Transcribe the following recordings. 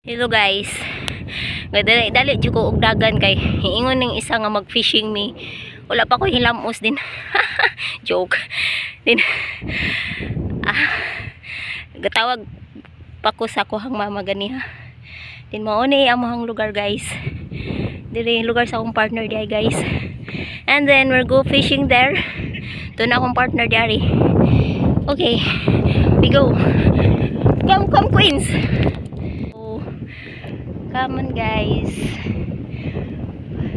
Hello guys. Dali jud ko og dagan kay hiingon ning isa nga mag-fishing me. Wala pa ko hilamos din. Joke. Din. Gatawag pa ko sa kuhang mama ganiha. Din mao ni among lugar guys. Dili lugar sa akong partner diay guys. And then we'll go fishing there. Doon akong partner diari. Okay. We go. Come queens. Come on guys.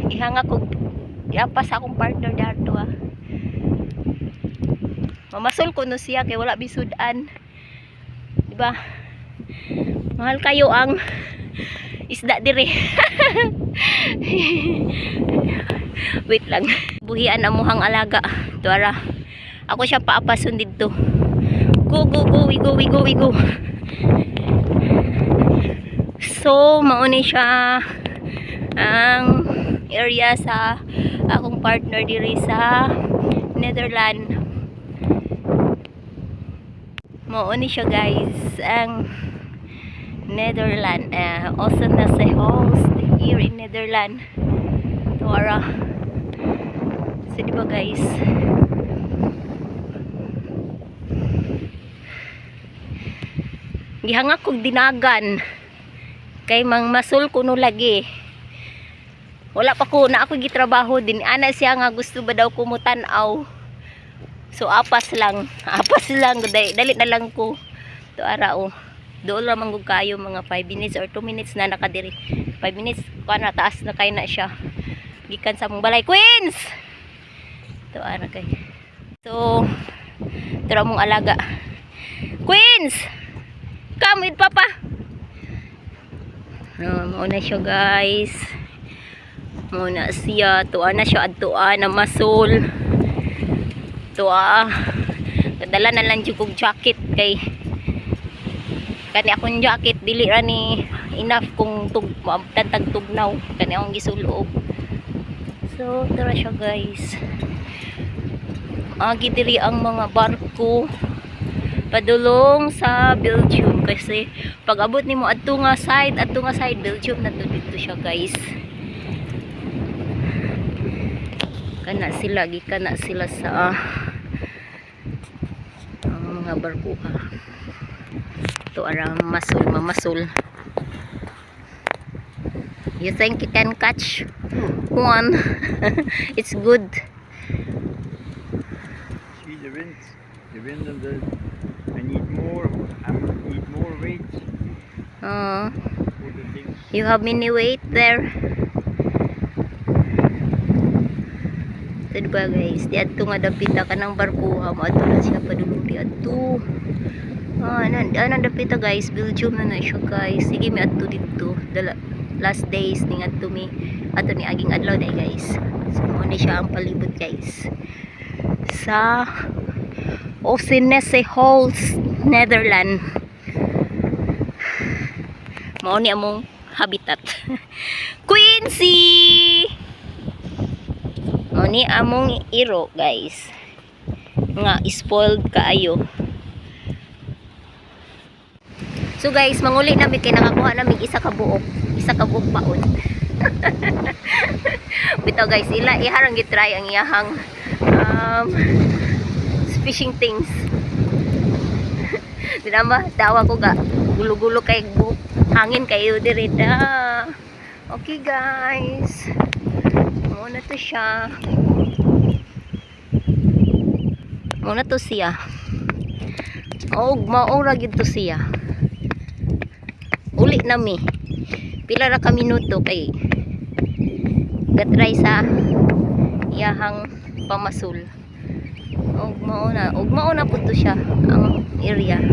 Ihanga ko iapa sa akong partner dato Mamasol ko no siya kay wala bisudan. Diba? Mahal kayo ang isda dire. Wait lang. Buhian amuhang alaga. Tuara. Ako siya paapason dito. Go. We go. So, mauni siya ang area sa akong partner diri sa Netherlands. Mauni siya guys ang Netherlands. Also nasa host here in Netherlands. Tuara. So, diba guys? Gihangak kong dinagan. Kay mang masul kuno lagi. Wala pa ko na ako gitrabaho din. Ana siya nga gusto ba daw kumutan-aw. So apas lang. Dali na lang ko. To arao. Dool ra man kayo mga 5 minutes or 2 minutes na nakadiri. 5 minutes kana taas na kay na siya. Gikan sa mong balay queens. To ara kay. So tara mong alaga. Queens. Come with papa. Muna siya guys. Muna siya. Tuwa na siya. Tuwa na masul. Tuwa. Kadala na lang yung jacket kay kani akong jacket dili ra ni enough kung tantag tugnaw. Kani akong gisuloob. So tara siya guys. Agi diri ang mga barko padulong sa Belgium kasi pag abot nimo adto nga side Belgium na to dito siya guys. Kana sila sa mga barko to ara mamasul. You think you can catch one? It's good. See the wind and I need more weight. You have many weight there. Diba guys, di adto nga dapita ka ng barkuha mo adto na siya padulong di adto. Dapita guys, Belgium na siya guys. Sige mi adto dito. Last days ning adto mi ato ni aging adlaw day guys. So mo ni siya ang palibot guys. Sa Oostende Holst, Netherlands. Mao ni among habitat. Quincy. Mao ni among iro, guys. Nga spoiled kaayo. So guys, manguli namin kay nakakuha namin isa ka buok paon. Bitaw guys, iharang gitry ang iyahang fishing things. Dinama dawa ko ga gulo-gulo kay hangin kayo diri da. Okay guys. Muna to siya. Muna to siya. Maong ra gid to siya. Uli nami. Pila ra ka minuto kay gatry sa iyahang pamasul. Ugmao na po to siya ang area.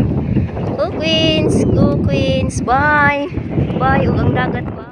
Go queens, bye ug ang dagat pa.